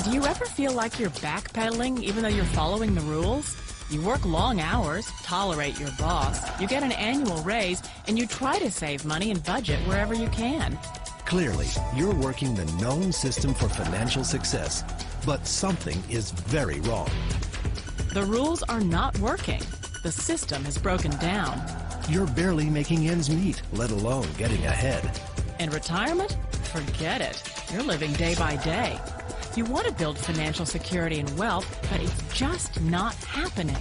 Do you ever feel like you're backpedaling even though you're following the rules? You work long hours, tolerate your boss, you get an annual raise, and you try to save money and budget wherever you can. Clearly, you're working the known system for financial success, but something is very wrong. The rules are not working. The system has broken down. You're barely making ends meet, let alone getting ahead. And retirement? Forget it. You're living day by day. You want to build financial security and wealth, but it's just not happening.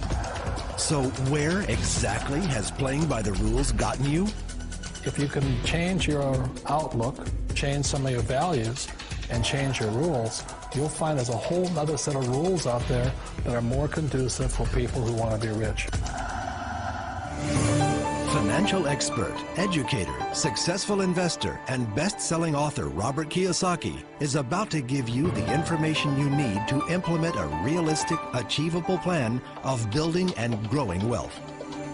So where exactly has playing by the rules gotten you? If you can change your outlook, change some of your values, and change your rules, you'll find there's a whole other set of rules out there that are more conducive for people who want to be rich. Financial expert, educator, successful investor, and best-selling author Robert Kiyosaki is about to give you the information you need to implement a realistic, achievable plan of building and growing wealth.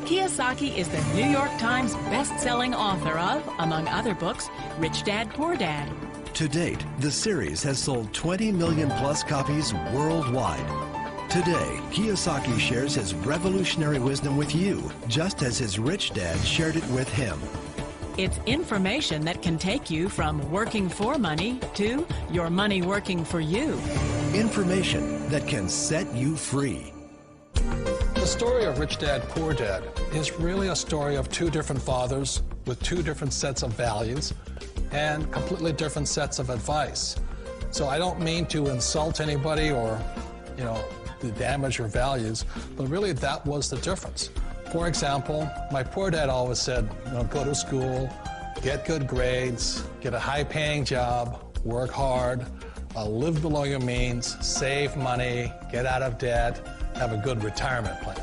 Kiyosaki is the New York Times best-selling author of, among other books, Rich Dad, Poor Dad. To date, the series has sold 20 million plus copies worldwide. Today, Kiyosaki shares his revolutionary wisdom with you, just as his rich dad shared it with him. It's information that can take you from working for money to your money working for you. Information that can set you free. The story of Rich Dad, Poor Dad is really a story of two different fathers with two different sets of values and completely different sets of advice. So I don't mean to insult anybody or, to damage your values, but really that was the difference. For example, my poor dad always said, go to school, get good grades, get a high-paying job, work hard, live below your means, save money, get out of debt, have a good retirement plan.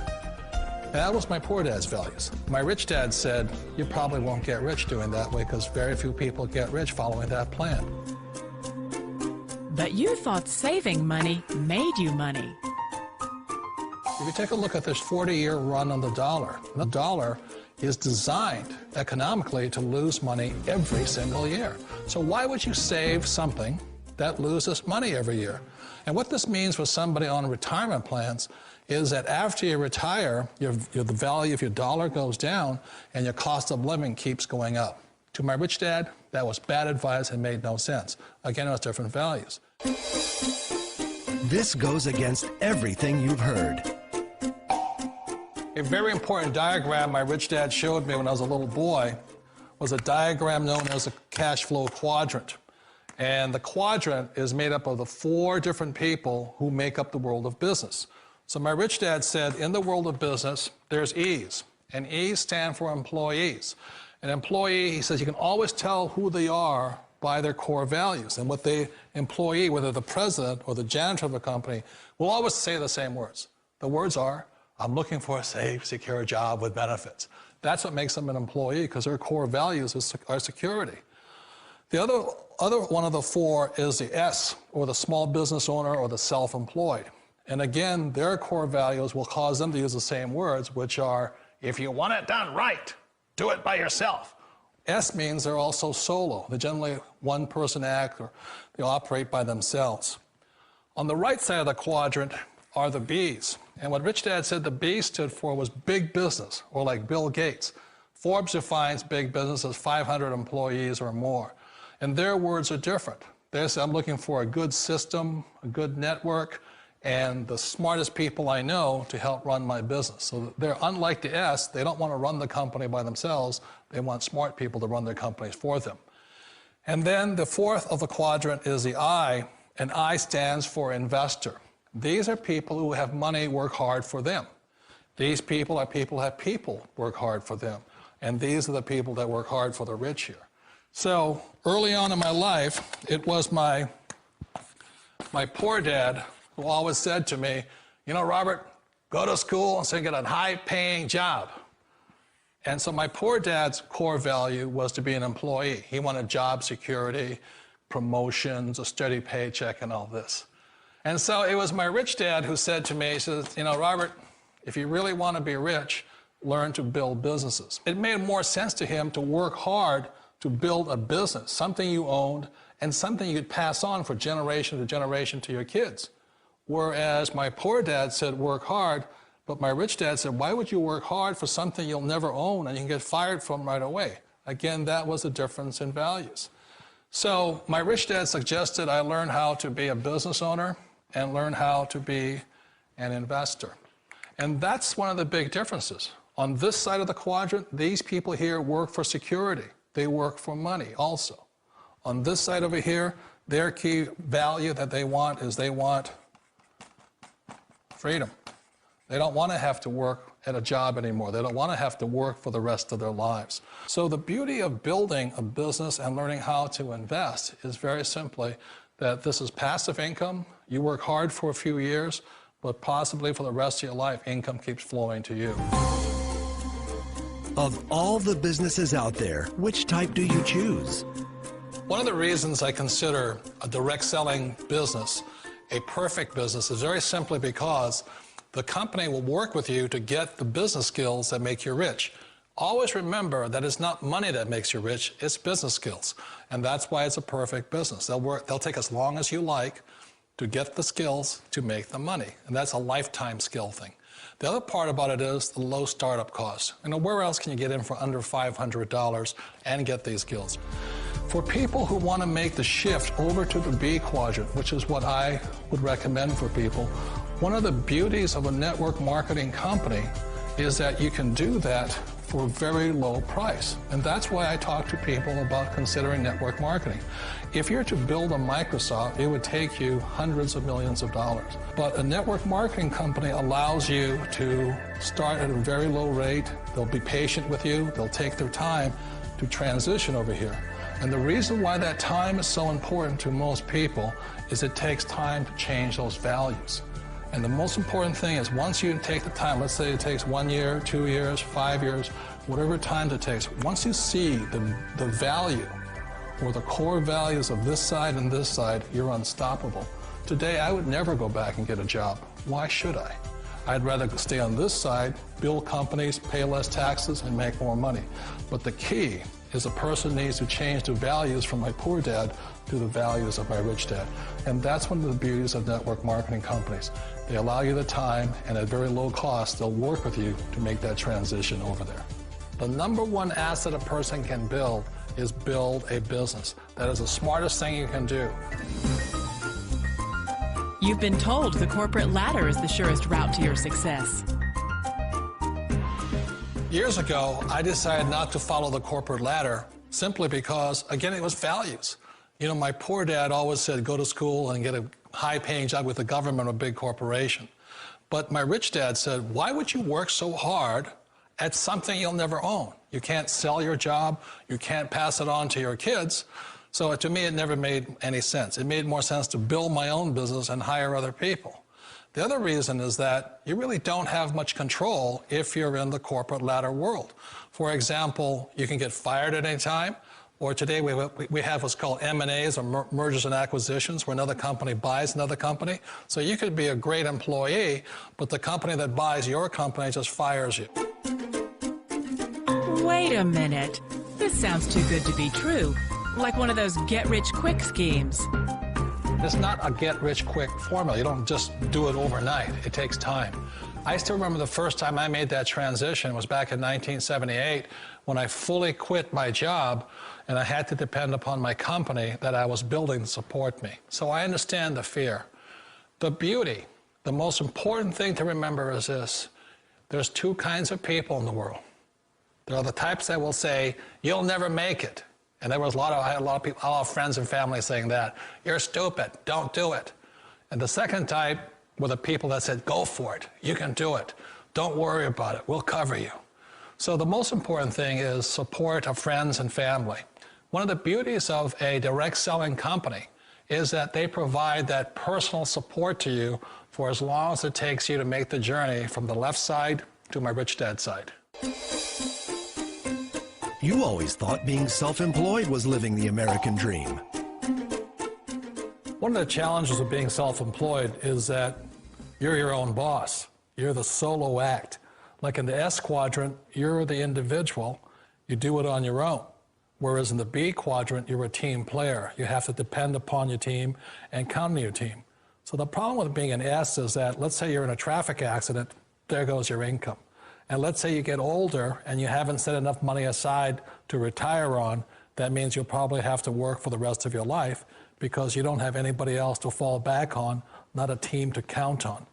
And that was my poor dad's values. My rich dad said, you probably won't get rich doing that way because very few people get rich following that plan. But you thought saving money made you money. If you take a look at this 40-year run on the dollar is designed economically to lose money every single year. So why would you save something that loses money every year? And what this means for somebody on retirement plans is that after you retire, the value of your dollar goes down and your cost of living keeps going up. To my rich dad, that was bad advice and made no sense. Again, it was different values. This goes against everything you've heard. A very important diagram my rich dad showed me when I was a little boy was a diagram known as a cash flow quadrant. And the quadrant is made up of the 4 different people who make up the world of business. So my rich dad said, in the world of business, there's E's, and E's stand for employees. An employee, he says, you can always tell who they are by their core values. And what the employee, whether the president or the janitor of a company, will always say the same words. The words are, I'm looking for a safe, secure job with benefits. That's what makes them an employee, because their core values are security. The other one of the 4 is the S, or the small business owner or the self-employed. And again, their core values will cause them to use the same words, which are, if you want it done right, do it by yourself. S means they're also solo. They're generally one-person act, or they operate by themselves. On the right side of the quadrant are the B's. And what Rich Dad said the B stood for was big business, or like Bill Gates. Forbes defines big business as 500 employees or more. And their words are different. They say, I'm looking for a good system, a good network, and the smartest people I know to help run my business. So they're unlike the S. They don't want to run the company by themselves. They want smart people to run their companies for them. And then the 4th of the quadrant is the I, and I stands for investor. These are people who have money work hard for them. These people are people who have people work hard for them. And these are the people that work hard for the rich here. So early on in my life, it was my poor dad who always said to me, Robert, go to school and so get a high-paying job. And so my poor dad's core value was to be an employee. He wanted job security, promotions, a steady paycheck, and all this. And so it was my rich dad who said to me, he says, Robert, if you really want to be rich, learn to build businesses. It made more sense to him to work hard to build a business, something you owned and something you could pass on for generation to generation to your kids. Whereas my poor dad said, work hard, but my rich dad said, why would you work hard for something you'll never own and you can get fired from right away? Again, that was a difference in values. So my rich dad suggested I learn how to be a business owner and learn how to be an investor. And that's one of the big differences. On this side of the quadrant, these people here work for security. They work for money also. On this side over here, their key value that they want is they want freedom. They don't want to have to work at a job anymore. They don't want to have to work for the rest of their lives. So the beauty of building a business and learning how to invest is very simply that this is passive income. You work hard for a few years, but possibly for the rest of your life, income keeps flowing to you. Of all the businesses out there, which type do you choose? One of the reasons I consider a direct selling business a perfect business is very simply because the company will work with you to get the business skills that make you rich. Always remember that it's not money that makes you rich, it's business skills. And that's why it's a perfect business. They'll take as long as you like to get the skills to make the money. And that's a lifetime skill thing. The other part about it is the low startup cost. Where else can you get in for under $500 and get these skills? For people who want to make the shift over to the B quadrant, which is what I would recommend for people, one of the beauties of a network marketing company is that you can do that for a very low price. And that's why I talk to people about considering network marketing. If you're to build a Microsoft, it would take you hundreds of millions of dollars. But a network marketing company allows you to start at a very low rate. They'll be patient with you. They'll take their time to transition over here. And the reason why that time is so important to most people is it takes time to change those values. And the most important thing is once you take the time, let's say it takes 1 year, 2 years, 5 years, whatever time it takes, once you see the value or the core values of this side and this side, you're unstoppable. Today, I would never go back and get a job. Why should I? I'd rather stay on this side, build companies, pay less taxes, and make more money. But the key is a person needs to change the values from my poor dad to the values of my rich dad. And that's one of the beauties of network marketing companies. They allow you the time, and at very low cost, they'll work with you to make that transition over there. The number one asset a person can build is build a business. That is the smartest thing you can do. You've been told the corporate ladder is the surest route to your success. Years ago, I decided not to follow the corporate ladder simply because, again, it was values. You know, my poor dad always said, go to school and get a high-paying job with the government or a big corporation. But my rich dad said, why would you work so hard at something you'll never own? You can't sell your job. You can't pass it on to your kids. So to me, it never made any sense. It made more sense to build my own business and hire other people. The other reason is that you really don't have much control if you're in the corporate ladder world. For example, you can get fired at any time, or today we have what's called M&As, or mergers and acquisitions, where another company buys another company. So you could be a great employee, but the company that buys your company just fires you. Wait a minute. This sounds too good to be true. Like one of those get-rich-quick schemes. It's not a get-rich-quick formula. You don't just do it overnight. It takes time. I still remember the first time I made that transition was back in 1978 when I fully quit my job and I had to depend upon my company that I was building to support me. So I understand the fear. The beauty, the most important thing to remember is this. There's two kinds of people in the world. There are the types that will say, you'll never make it. And I had a lot of people, a lot of friends and family saying that. You're stupid, don't do it. And the second type were the people that said, go for it, you can do it. Don't worry about it, we'll cover you. So the most important thing is support of friends and family. One of the beauties of a direct selling company is that they provide that personal support to you for as long as it takes you to make the journey from the left side to my rich dad side. You always thought being self-employed was living the American dream. One of the challenges of being self-employed is that you're your own boss. You're the solo act. Like in the S quadrant, you're the individual. You do it on your own. Whereas in the B quadrant, you're a team player. You have to depend upon your team and count on your team. So the problem with being an S is that, let's say you're in a traffic accident, there goes your income. And let's say you get older and you haven't set enough money aside to retire on, that means you'll probably have to work for the rest of your life because you don't have anybody else to fall back on, not a team to count on.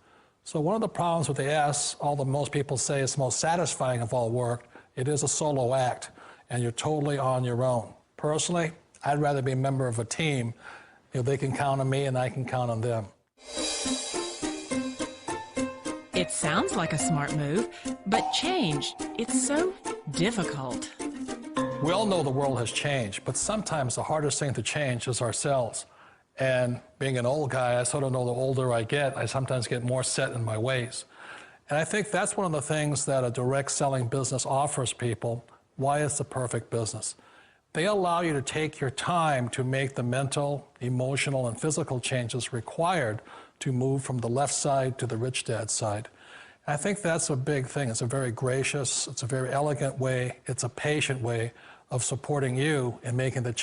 So one of the problems with the S, although most people say it's the most satisfying of all work, it is a solo act, and you're totally on your own. Personally, I'd rather be a member of a team. They can count on me and I can count on them. It sounds like a smart move, but change, it's so difficult. We all know the world has changed, but sometimes the hardest thing to change is ourselves. And being an old guy, I sort of know the older I get, I sometimes get more set in my ways. And I think that's one of the things that a direct selling business offers people, why it's the perfect business. They allow you to take your time to make the mental, emotional, and physical changes required to move from the left side to the rich dad side. I think that's a big thing. It's a very gracious, it's a very elegant way, it's a patient way of supporting you in making the change.